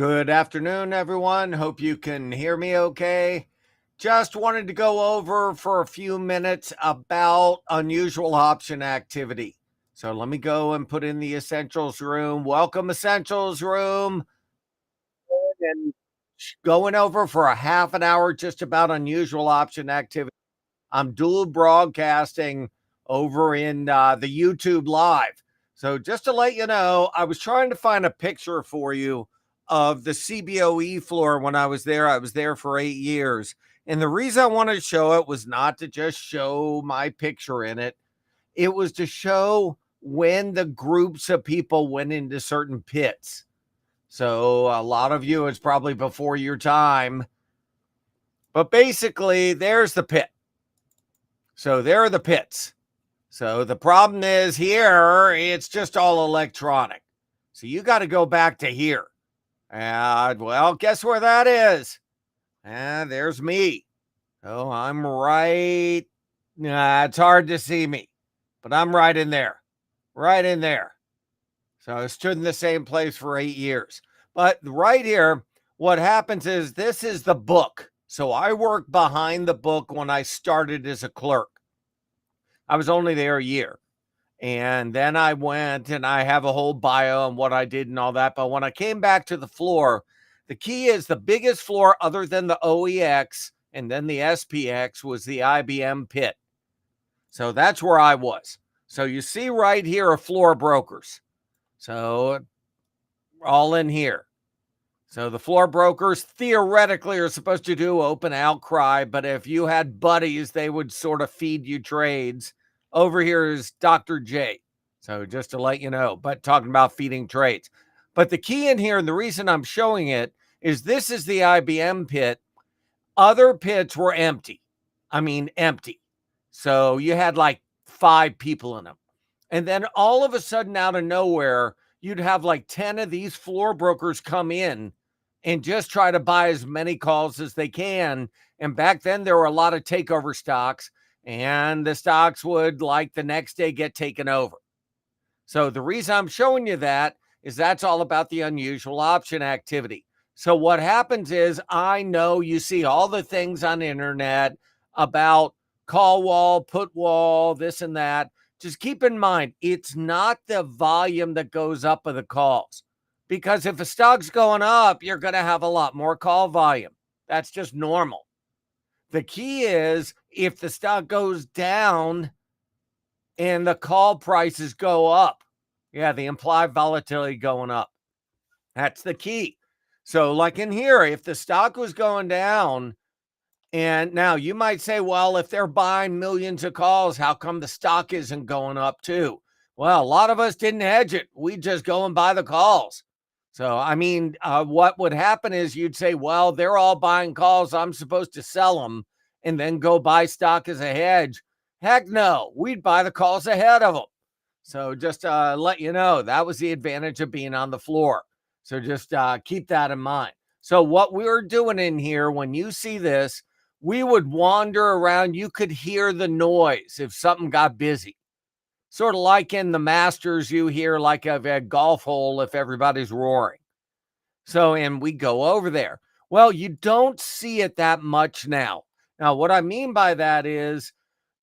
Good afternoon, everyone. Hope you can hear me okay. Just wanted to go over for a few minutes about unusual option activity. So let me go and put in the essentials room. Welcome, essentials room. And going over for a half an hour just about unusual option activity. I'm dual broadcasting over in the YouTube live. So just to let you know, I was trying to find a picture for you of the CBOE floor when I was there. I was there for 8 years. And the reason I wanted to show it was not to just show my picture in it. It was to show when the groups of people went into certain pits. So a lot of you, it's probably before your time. But basically, there's the pit. So there are the pits. So the problem is here, it's just all electronic. So you got to go back to here. And well, guess where that is? And there's me. Oh, I'm right. It's hard to see me, but I'm right in there. Right in there. So I stood in the same place for 8 years. But right here, what happens is this is the book. So I worked behind the book when I started as a clerk. I was only there a year. And then I went and I have a whole bio on what I did and all that. But when I came back to the floor, the key is the biggest floor other than the OEX and then the SPX was the IBM pit. So that's where I was. So you see right here are floor brokers. So all in here. So the floor brokers theoretically are supposed to do open outcry, but if you had buddies, they would sort of feed you trades. Over here is Dr. J. So just to let you know, but talking about feeding trades. But the key in here, and the reason I'm showing it, is this is the IBM pit. Other pits were empty. I mean, empty. So you had like 5 people in them. And then all of a sudden, out of nowhere, you'd have like 10 of these floor brokers come in and just try to buy as many calls as they can. And back then, there were a lot of takeover stocks, and the stocks would, like the next day, get taken over. So the reason I'm showing you that is that's all about the unusual option activity. So what happens is I know you see all the things on the internet about call wall, put wall, this and that. Just keep in mind, it's not the volume that goes up of the calls. Because if a stock's going up, you're going to have a lot more call volume. That's just normal. The key is if the stock goes down and the call prices go up, yeah, the implied volatility going up. That's the key. So like in here, if the stock was going down, and now you might say, well, if they're buying millions of calls, how come the stock isn't going up too? Well, a lot of us didn't hedge it. We just go and buy the calls. So, I mean, what would happen is you'd say, well, they're all buying calls. I'm supposed to sell them and then go buy stock as a hedge. Heck no, we'd buy the calls ahead of them. So just let you know, that was the advantage of being on the floor. So just keep that in mind. So what we were doing in here, when you see this, we would wander around. You could hear the noise if something got busy. Sort of like in the Masters, you hear like a golf hole if everybody's roaring. So, and we go over there. Well, you don't see it that much now. Now, what I mean by that is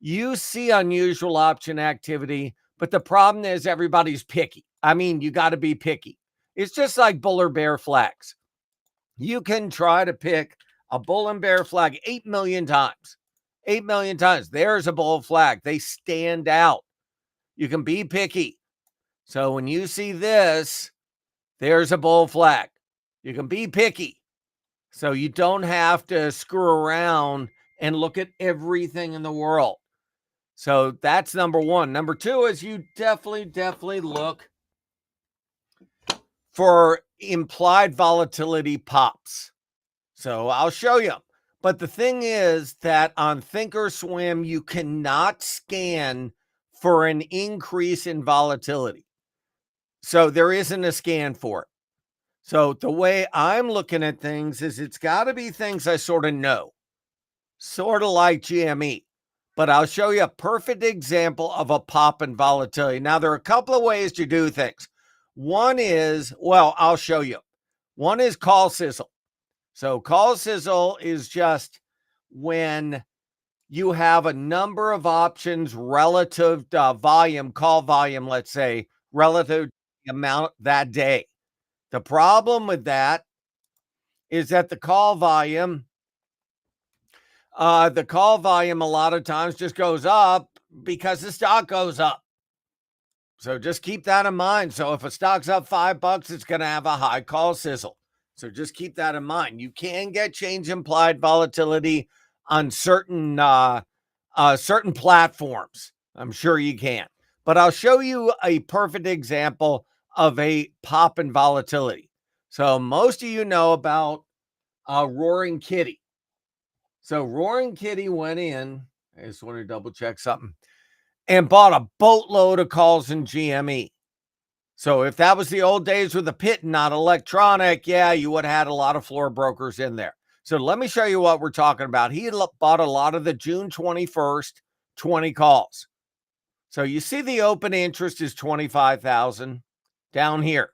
you see unusual option activity, but the problem is everybody's picky. I mean, you got to be picky. It's just like bull or bear flags. You can try to pick a bull and bear flag 8 million times. 8 million times. There's a bull flag. They stand out. You can be picky. So when you see this, there's a bull flag. You can be picky. So you don't have to screw around and look at everything in the world. So that's number one. Number two is you definitely look for implied volatility pops. So I'll show you. But the thing is that on Thinkorswim, you cannot scan for an increase in volatility. So there isn't a scan for it. So the way I'm looking at things is it's got to be things I sort of know, sort of like GME. But I'll show you a perfect example of a pop in volatility. Now, there are a couple of ways to do things. One is, well, I'll show you. One is call sizzle. So call sizzle is just when you have a number of options relative to volume, call volume, let's say, relative to the amount that day. The problem with that is that the call volume a lot of times just goes up because the stock goes up. So just keep that in mind. So if a stock's up $5, it's going to have a high call sizzle. So just keep that in mind. You can get change implied volatility on certain platforms. I'm sure you can. But I'll show you a perfect example of a pop in volatility. So most of you know about Roaring Kitty. So Roaring Kitty went in. I just want to double check something and bought a boatload of calls in GME. So if that was the old days with a pit and not electronic, yeah, you would have had a lot of floor brokers in there. So let me show you what we're talking about. He bought a lot of the June 21st 20 calls. So you see the open interest is 25,000 down here.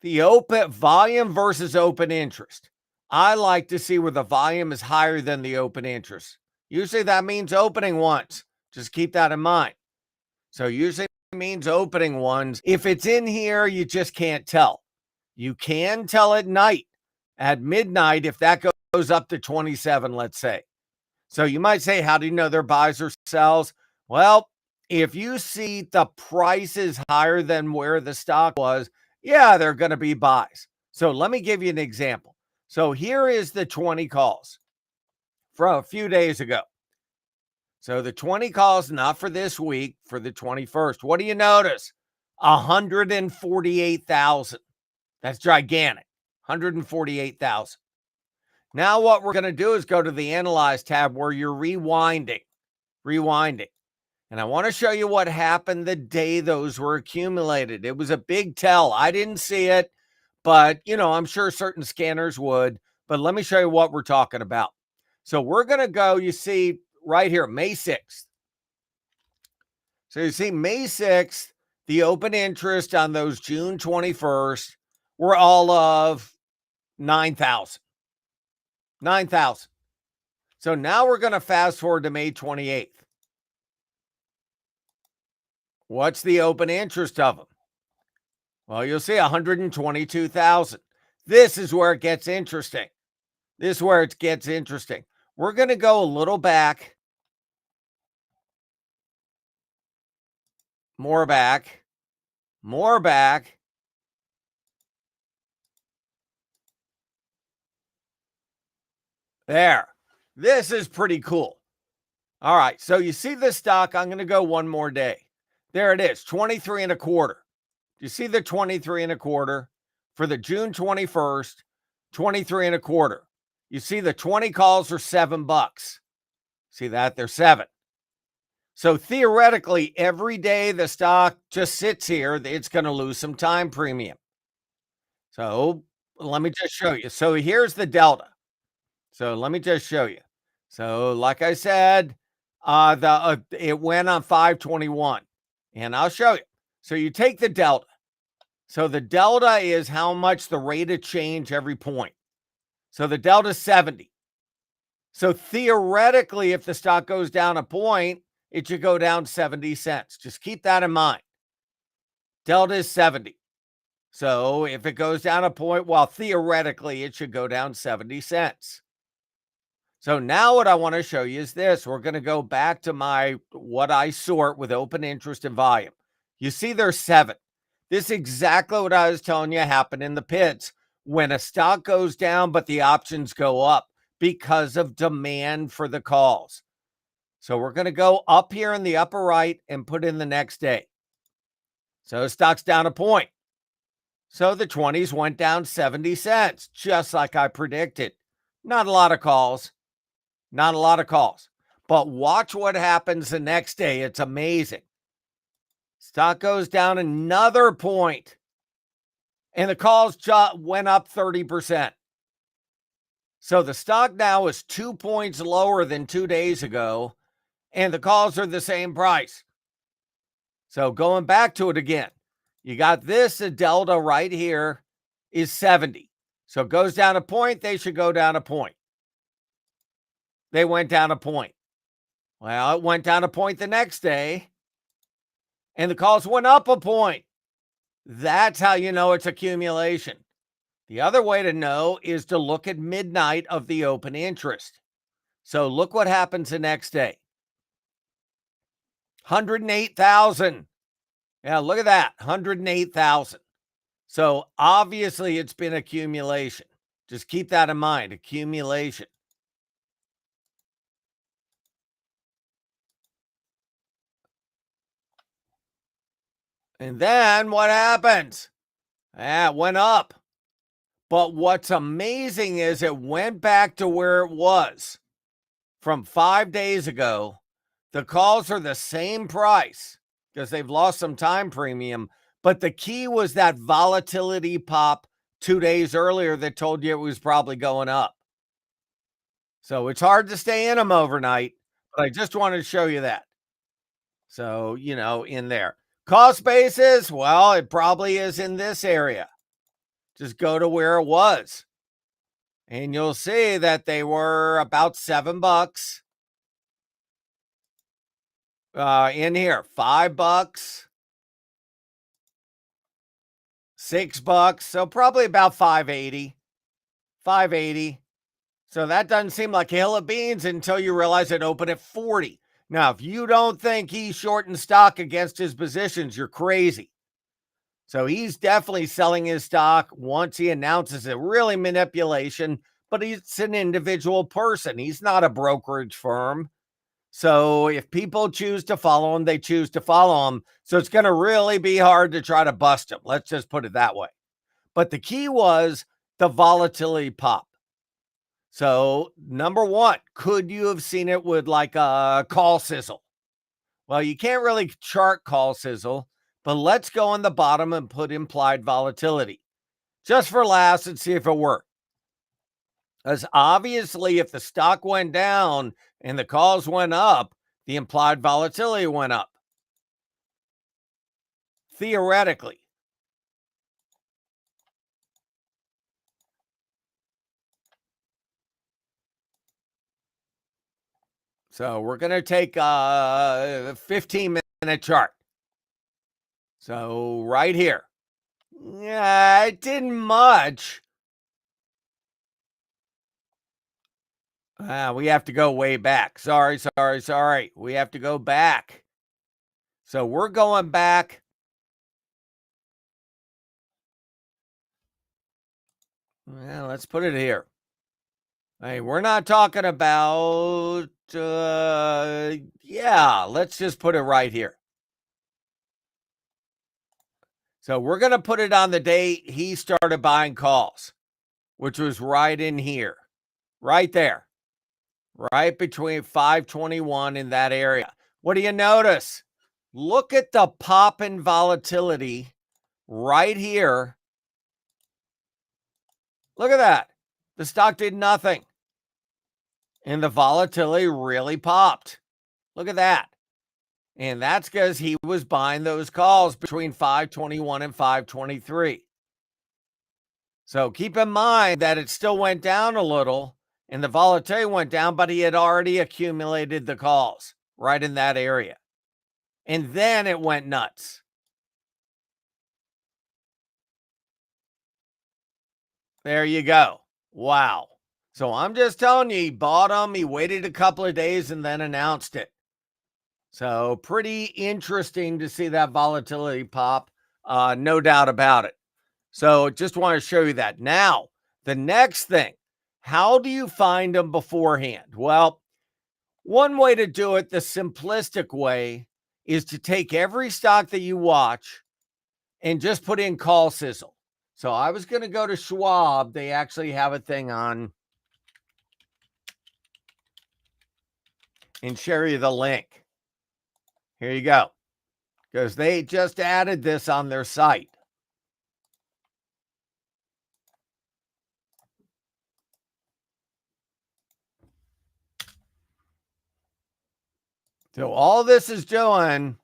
The open volume versus open interest. I like to see where the volume is higher than the open interest. Usually that means opening once. Just keep that in mind. So usually it means opening ones. If it's in here, you just can't tell. You can tell at night, at midnight, if that goes up to 27, let's say. So you might say, how do you know they're buys or sells? Well, if you see the price is higher than where the stock was, yeah, they're going to be buys. So let me give you an example. So here is the 20 calls from a few days ago. So the 20 calls, not for this week, for the 21st. What do you notice? 148,000. That's gigantic. 148,000. Now what we're going to do is go to the Analyze tab where you're rewinding. And I want to show you what happened the day those were accumulated. It was a big tell. I didn't see it, but, I'm sure certain scanners would. But let me show you what we're talking about. So we're going to go, you see, right here, May 6th. So you see, May 6th, the open interest on those June 21st were all of 9,000. 9,000. So now we're going to fast forward to May 28th. What's the open interest of them? Well, you'll see 122,000. This is where it gets interesting. We're going to go a little back. More back. There. This is pretty cool. All right. So you see the stock. I'm going to go one more day. There it is, 23 and a quarter. You see the 23 and a quarter for the June 21st, 23 and a quarter. You see the 20 calls are $7. See that? They're 7. So theoretically, every day the stock just sits here, it's going to lose some time premium. So let me just show you. So here's the delta. So let me just show you. So like I said, it went on 521, and I'll show you. So you take the delta. So the delta is how much the rate of change every point. So the delta is 70. So theoretically, if the stock goes down a point, it should go down 70 cents. Just keep that in mind. Delta is 70. So if it goes down a point, well, theoretically, it should go down 70 cents. So now what I want to show you is this. We're going to go back to what I sort with open interest and volume. You see there's 7. This is exactly what I was telling you happened in the pits. When a stock goes down, but the options go up because of demand for the calls. So we're going to go up here in the upper right and put in the next day. So the stock's down a point. So the 20s went down 70 cents, just like I predicted. Not a lot of calls. But watch what happens the next day. It's amazing. Stock goes down another point, and the calls went up 30%. So the stock now is 2 points lower than 2 days ago, and the calls are the same price. So going back to it again, you got this delta right here, is 70. So it goes down a point, they should go down a point. They went down a point. Well, it went down a point the next day, and the calls went up a point. That's how you know it's accumulation. The other way to know is to look at midnight of the open interest. So look what happens the next day. 108,000. Yeah, look at that. 108,000. So obviously it's been accumulation. Just keep that in mind, accumulation. And then what happens? It went up. But what's amazing is it went back to where it was from 5 days ago. The calls are the same price because they've lost some time premium. But the key was that volatility pop 2 days earlier that told you it was probably going up. So it's hard to stay in them overnight, but I just wanted to show you that. So, in there. Cost basis, well, it probably is in this area. Just go to where it was. And you'll see that they were about $7 in here. $5, $6. So probably about 580. 580. So that doesn't seem like a hill of beans until you realize it opened at 40. Now, if you don't think he's shorting stock against his positions, you're crazy. So he's definitely selling his stock once he announces it. Really manipulation, but he's an individual person. He's not a brokerage firm. So if people choose to follow him, they choose to follow him. So it's going to really be hard to try to bust him. Let's just put it that way. But the key was the volatility pop. So number one, could you have seen it with like a call sizzle? Well, you can't really chart call sizzle, but let's go on the bottom and put implied volatility just for laughs and see if it worked. Because obviously, if the stock went down and the calls went up, the implied volatility went up. Theoretically. So we're going to take a 15-minute chart. So right here. Yeah, it didn't much. We have to go way back. Sorry. We have to go back. So we're going back. Well, let's put it here. Hey, we're not talking about, let's just put it right here. So we're going to put it on the day he started buying calls, which was right in here, right there, right between 521 in that area. What do you notice? Look at the pop in volatility right here. Look at that. The stock did nothing. And the volatility really popped. Look at that. And that's because he was buying those calls between 521 and 523. So keep in mind that it still went down a little and the volatility went down, but he had already accumulated the calls right in that area. And then it went nuts. There you go. Wow. So I'm just telling you, he bought them. He waited a couple of days and then announced it. So pretty interesting to see that volatility pop. No doubt about it. So just want to show you that. Now, the next thing, how do you find them beforehand? Well, one way to do it, the simplistic way, is to take every stock that you watch and just put in call sizzle. So I was going to go to Schwab. They actually have a thing on and share you the link. Here you go. Because they just added this on their site. So all this is doing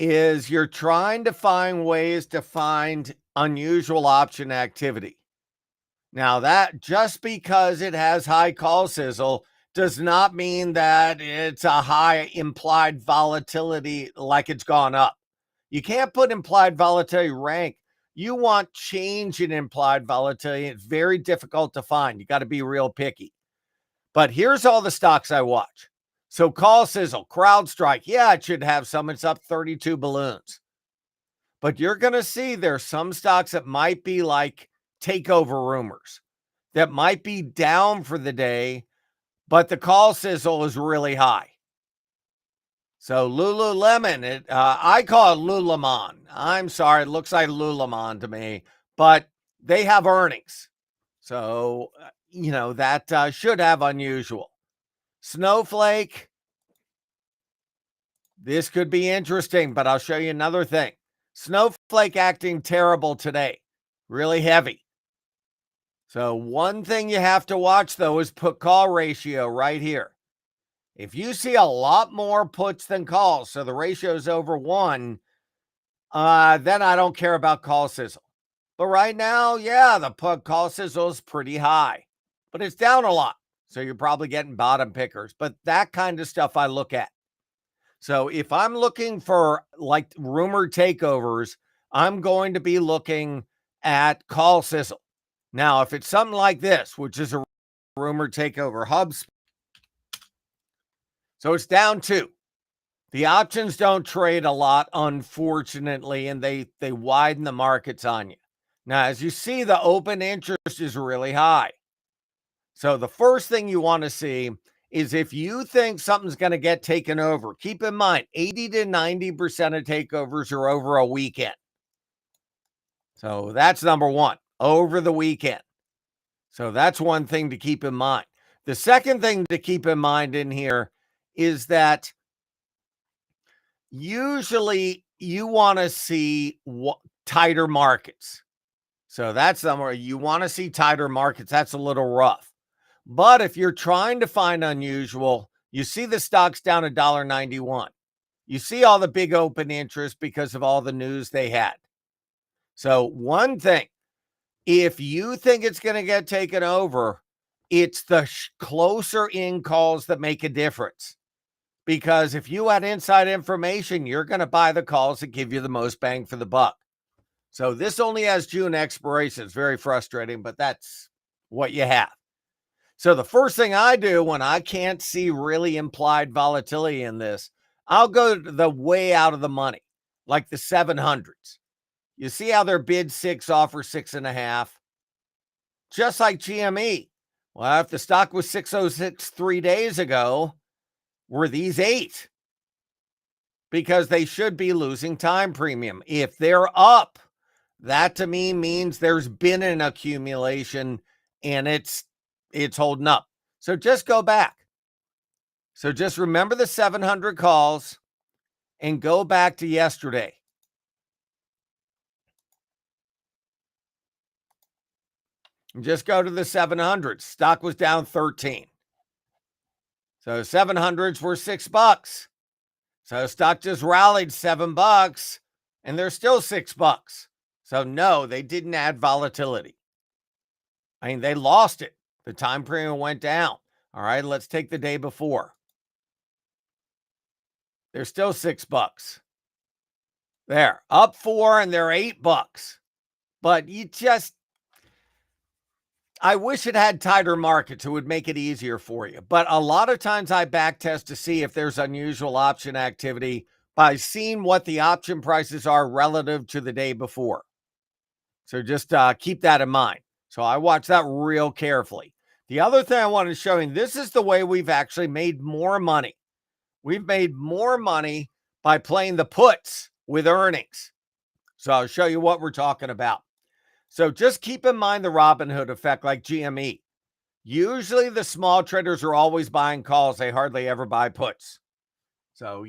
is you're trying to find ways to find unusual option activity. Now, that just because it has high call sizzle does not mean that it's a high implied volatility like it's gone up. You can't put implied volatility rank. You want change in implied volatility. It's very difficult to find. You got to be real picky. But here's all the stocks I watch. So call sizzle, CrowdStrike. Yeah, it should have some. It's up 32 balloons. But you're going to see there's some stocks that might be like takeover rumors that might be down for the day, but the call sizzle is really high. So Lululemon, I call it Lululemon. I'm sorry, it looks like Lululemon to me, but they have earnings. So, that should have unusual. Snowflake, this could be interesting, but I'll show you another thing. Snowflake acting terrible today, really heavy. So one thing you have to watch, though, is put call ratio right here. If you see a lot more puts than calls, so the ratio is over 1, then I don't care about call sizzle. But right now, yeah, the put call sizzle is pretty high, but it's down a lot. So you're probably getting bottom pickers, but that kind of stuff I look at. So if I'm looking for like rumored takeovers, I'm going to be looking at call sizzle. Now, if it's something like this, which is a rumored takeover, Hubs, so it's down 2. The options don't trade a lot, unfortunately, and they widen the markets on you. Now, as you see, the open interest is really high. So the first thing you want to see is if you think something's going to get taken over, keep in mind 80 to 90% of takeovers are over a weekend. So that's number one, over the weekend. So that's one thing to keep in mind. The second thing to keep in mind in here is that usually you want to see tighter markets. So that's somewhere you want to see tighter markets. That's a little rough. But if you're trying to find unusual, you see the stocks down $1.91. You see all the big open interest because of all the news they had. So one thing, if you think it's going to get taken over, it's the closer in calls that make a difference. Because if you had inside information, you're going to buy the calls that give you the most bang for the buck. So this only has June expiration. It's very frustrating, but that's what you have. So the first thing I do when I can't see really implied volatility in this, I'll go the way out of the money, like the 700s. You see how they're bid 6, offer 6.5, just like GME. Well, if the stock was 606 3 days ago, were these 8? Because they should be losing time premium. If they're up, that to me means there's been an accumulation and it's holding up. So just go back. So just remember the 700 calls and go back to yesterday. Just go to the 700s. Stock was down 13. So 700s were $6. So stock just rallied $7 and they're still $6. So no, they didn't add volatility. I mean, they lost it. The time premium went down. All right, let's take the day before. They're still $6. There, up 4 and they're $8. But I wish it had tighter markets. It would make it easier for you. But a lot of times I back test to see if there's unusual option activity by seeing what the option prices are relative to the day before. So just keep that in mind. So I watch that real carefully. The other thing I wanted to show you, this is the way we've actually made more money. We've made more money by playing the puts with earnings. So I'll show you what we're talking about. So just keep in mind the Robinhood effect like GME. Usually the small traders are always buying calls. They hardly ever buy puts. So,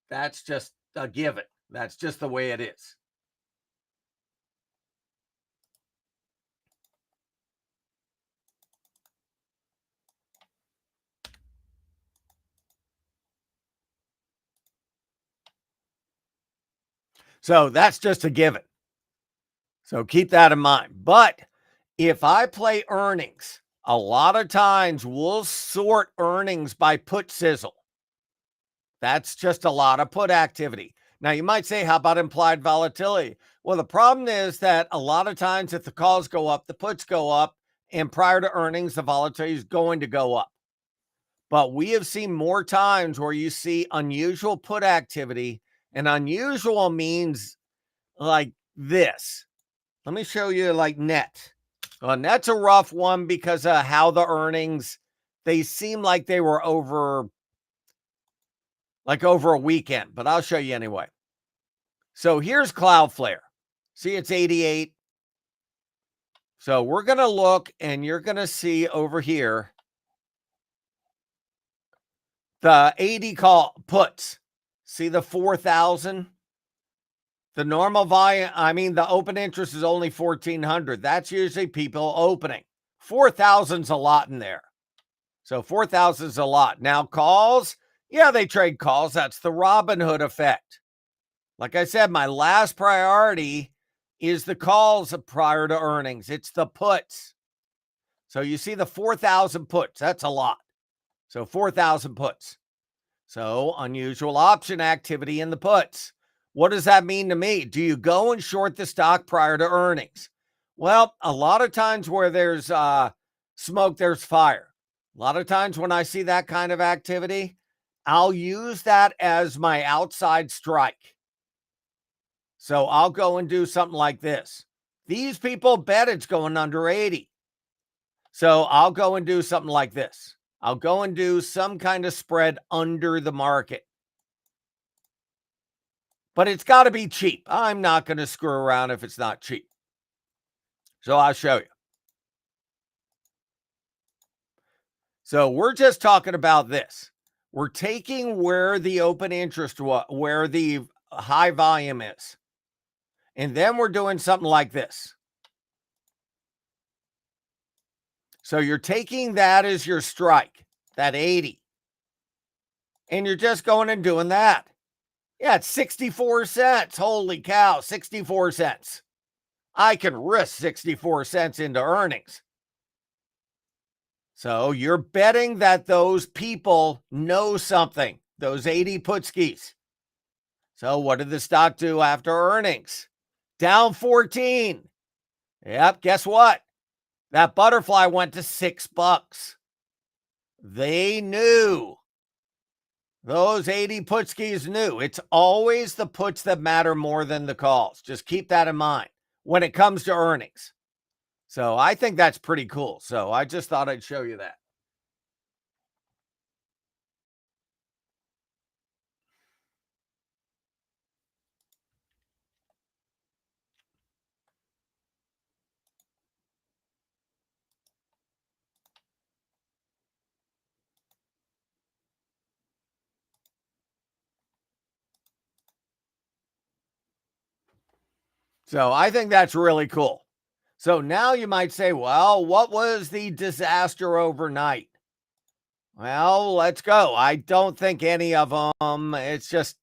that's just a given. That's just the way it is. So that's just a given. So keep that in mind. But if I play earnings, a lot of times we'll sort earnings by put sizzle. That's just a lot of put activity. Now, you might say, how about implied volatility? Well, the problem is that a lot of times if the calls go up, the puts go up, and prior to earnings, the volatility is going to go up. But we have seen more times where you see unusual put activity, and unusual means like this. Let me show you like net. Well, net's a rough one because of how the earnings, they seem like they were over a weekend, but I'll show you anyway. So here's Cloudflare. See, it's 88. So we're going to look and you're going to see over here the 80 call puts. See the 4,000? The normal volume, the open interest is only 1,400. That's usually people opening. 4,000's a lot in there. So 4,000 is a lot. Now calls, yeah, they trade calls. That's the Robin Hood effect. Like I said, my last priority is the calls prior to earnings. It's the puts. So you see the 4,000 puts. That's a lot. So 4,000 puts. So unusual option activity in the puts. What does that mean to me? Do you go and short the stock prior to earnings? Well, a lot of times where there's smoke, there's fire. A lot of times when I see that kind of activity, I'll use that as my outside strike. So I'll go and do something like this. These people bet it's going under 80. So I'll go and do something like this. I'll go and do some kind of spread under the market. But it's got to be cheap. I'm not going to screw around if it's not cheap. So I'll show you. So we're just talking about this. We're taking where the open interest was, where the high volume is. And then we're doing something like this. So you're taking that as your strike, that 80. And you're just going and doing that. Yeah, it's 64 cents. Holy cow, 64 cents. I can risk 64 cents into earnings. So you're betting that those people know something, those 80 putskis. So what did the stock do after earnings? Down 14. Yep, guess what? That butterfly went to $6. They knew. Those 80 putskis knew. It's always the puts that matter more than the calls. Just keep that in mind when it comes to earnings. So I think that's pretty cool. So I just thought I'd show you that. So I think that's really cool. So now you might say, well, what was the disaster overnight? Well, let's go. I don't think any of them. It's just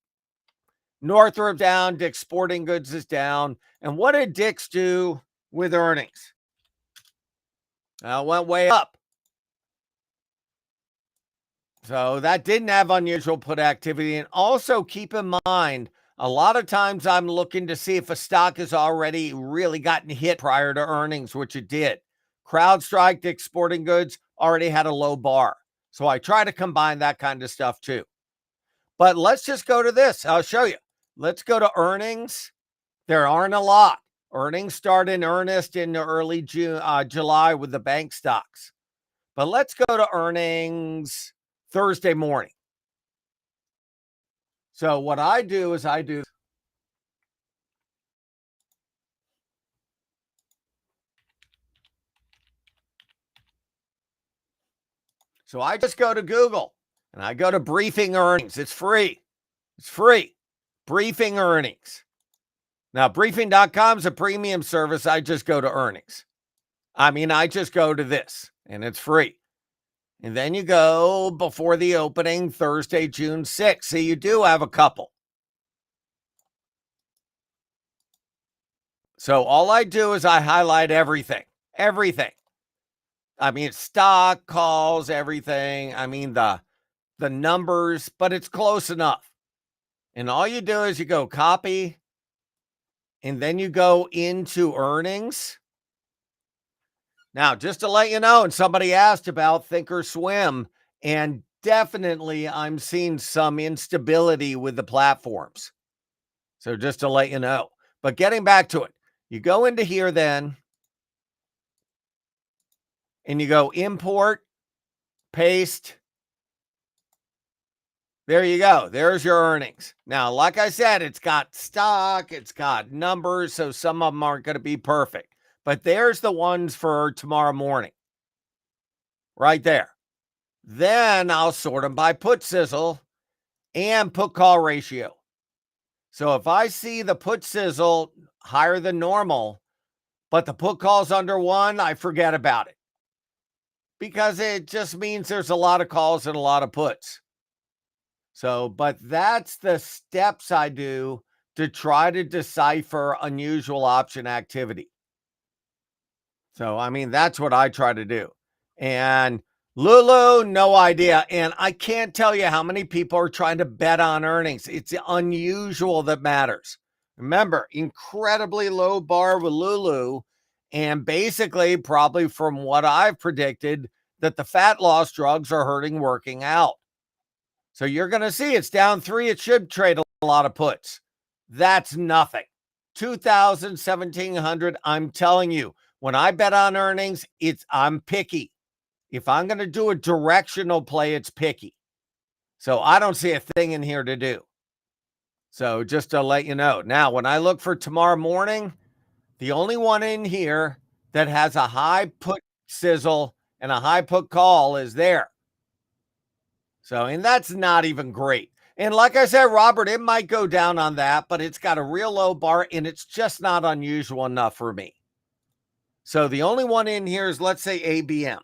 Northrop down, Dick's Sporting Goods is down. And what did Dick's do with earnings? Went way up. So that didn't have unusual put activity. And also keep in mind, a lot of times I'm looking to see if a stock has already really gotten hit prior to earnings, which it did. CrowdStrike, Dick's Sporting Goods already had a low bar. So I try to combine that kind of stuff too. But let's just go to this. I'll show you. Let's go to earnings. There aren't a lot. Earnings start in earnest in early July with the bank stocks. But let's go to earnings Thursday morning. So what I do is So I just go to Google and I go to briefing earnings. It's free. It's free. Briefing earnings. Now, briefing.com is a premium service. I just go to earnings. I just go to this and it's free. And then you go before the opening, Thursday, June 6th. See, you do have a couple. So all I do is I highlight everything. I mean, stock, calls, everything. I mean, the numbers, but it's close enough. And all you do is you go copy, and then you go into earnings. Now, just to let you know, and somebody asked about Thinkorswim, and definitely I'm seeing some instability with the platforms. So just to let you know. But getting back to it, you go into here then, and you go import, paste. There you go. There's your earnings. Now, like I said, it's got stock, it's got numbers, so some of them aren't going to be perfect. But there's the ones for tomorrow morning. Right there. Then I'll sort them by put sizzle and put call ratio. So if I see the put sizzle higher than normal, but the put call's under 1, I forget about it. Because it just means there's a lot of calls and a lot of puts. So, but that's the steps I do to try to decipher unusual option activity. So, I mean, that's what I try to do. And Lulu, no idea. And I can't tell you how many people are trying to bet on earnings. It's unusual that matters. Remember, incredibly low bar with Lulu. And basically, probably from what I've predicted, that the fat loss drugs are hurting working out. So you're going to see it's down 3. It should trade a lot of puts. That's nothing. 2,000, 1,700. I'm telling you, when I bet on earnings, I'm picky. If I'm going to do a directional play, it's picky. So I don't see a thing in here to do. So just to let you know. Now, when I look for tomorrow morning, the only one in here that has a high put sizzle and a high put call is there. So, and that's not even great. And like I said, Robert, it might go down on that, but it's got a real low bar and it's just not unusual enough for me. So the only one in here is, let's say, ABM.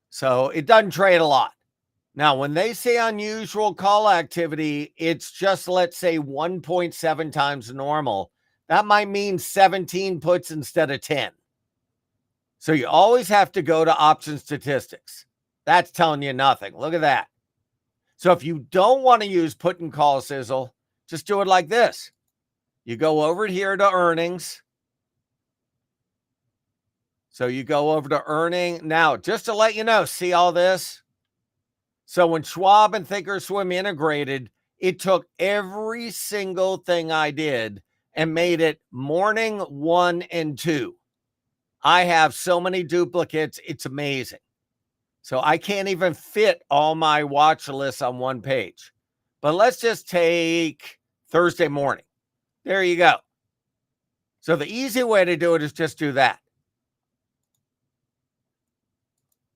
So it doesn't trade a lot. Now, when they say unusual call activity, it's just, let's say, 1.7 times normal. That might mean 17 puts instead of 10. So you always have to go to option statistics. That's telling you nothing. Look at that. So if you don't want to use put and call sizzle, just do it like this. You go over here to earnings. So you go over to earning. Now, just to let you know, see all this? So when Schwab and Thinkorswim integrated, it took every single thing I did and made it morning 1 and 2. I have so many duplicates. It's amazing. So I can't even fit all my watch lists on one page. But let's just take Thursday morning. There you go. So the easy way to do it is just do that.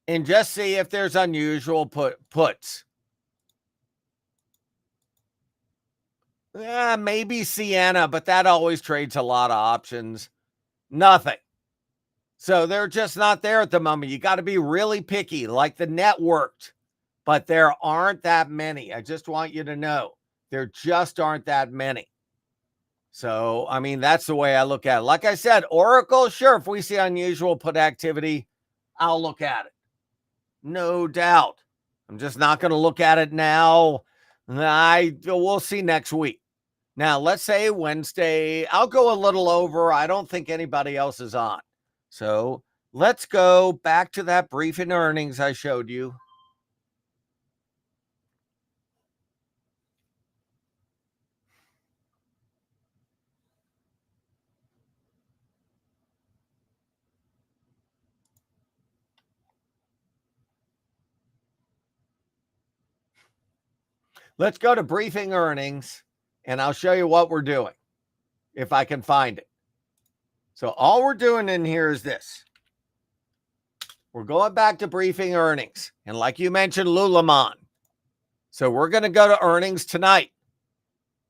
And just see if there's unusual puts. Maybe Sienna, but that always trades a lot of options. Nothing. So they're just not there at the moment. You got to be really picky, like the networked. But there aren't that many. I just want you to know. There just aren't that many. So, I mean, that's the way I look at it. Like I said, Oracle, sure, if we see unusual put activity, I'll look at it. No doubt. I'm just not going to look at it now. We'll see next week. Now, let's say Wednesday, I'll go a little over. I don't think anybody else is on. So let's go back to that briefing earnings I showed you. Let's go to briefing earnings, and I'll show you what we're doing, if I can find it. So all we're doing in here is this. We're going back to briefing earnings. And like you mentioned, Lululemon. So we're going to go to earnings tonight.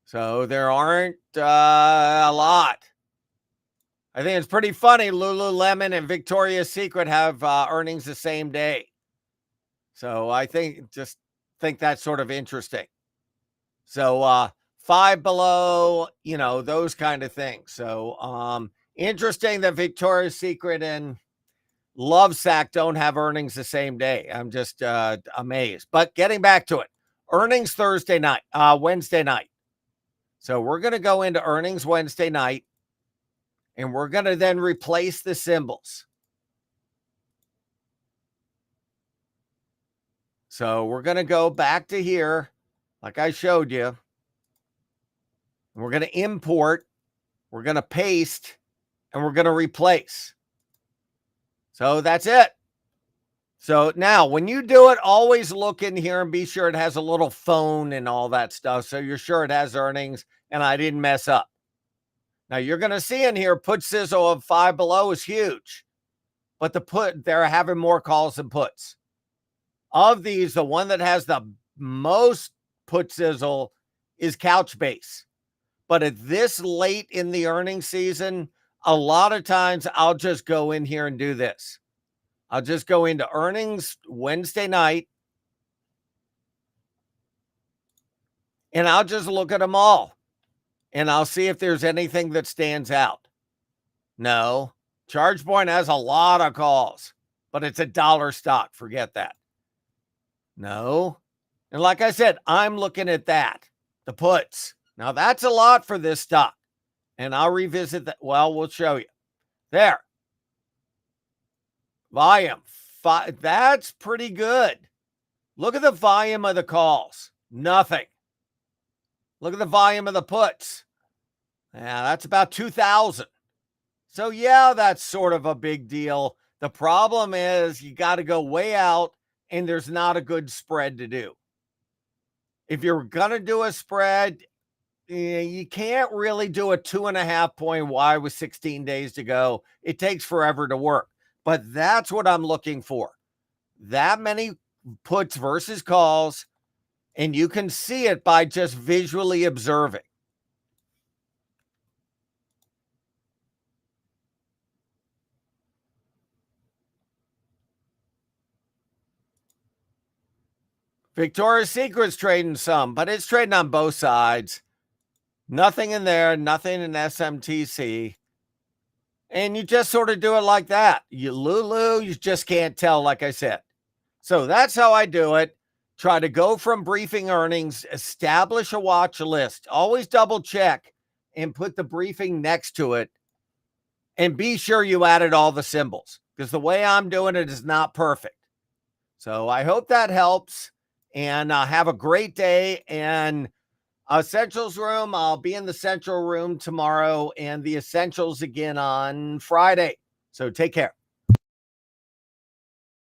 So there aren't a lot. I think it's pretty funny. Lululemon and Victoria's Secret have earnings the same day. So I think that's sort of interesting. So 5 below, those kind of things. So interesting that Victoria's Secret and Lovesac don't have earnings the same day. I'm just amazed. But getting back to it, earnings Wednesday night. So we're going to go into earnings Wednesday night, and we're going to then replace the symbols. So we're going to go back to here, like I showed you. We're going to import, we're going to paste, and we're going to replace. So that's it. So now when you do it, always look in here and be sure it has a little phone and all that stuff. So you're sure it has earnings and I didn't mess up. Now you're going to see in here, put sizzle of 5 below is huge, but they're having more calls than puts. Of these, the one that has the most put sizzle is Couchbase. But at this late in the earnings season, a lot of times I'll just go in here and do this. I'll just go into earnings Wednesday night, and I'll just look at them all, and I'll see if there's anything that stands out. No, ChargePoint has a lot of calls, but it's a dollar stock. Forget that. No. And like I said, I'm looking at that, the puts. Now, that's a lot for this stock, and I'll revisit that. Well, we'll show you. There. Volume. That's pretty good. Look at the volume of the calls. Nothing. Look at the volume of the puts. Yeah, that's about 2,000. So, yeah, that's sort of a big deal. The problem is you got to go way out, and there's not a good spread to do. If you're going to do a spread, you can't really do a 2.5 point Y with 16 days to go. It takes forever to work. But that's what I'm looking for. That many puts versus calls, and you can see it by just visually observing. Victoria's Secret's trading some, but it's trading on both sides. Nothing in there, nothing in SMTC. And you just sort of do it like that. You just can't tell, like I said. So that's how I do it. Try to go from briefing earnings, establish a watch list. Always double check and put the briefing next to it. And be sure you added all the symbols, because the way I'm doing it is not perfect. So I hope that helps. And have a great day. And Essentials room, I'll be in the Central room tomorrow, and the Essentials again on Friday. So take care.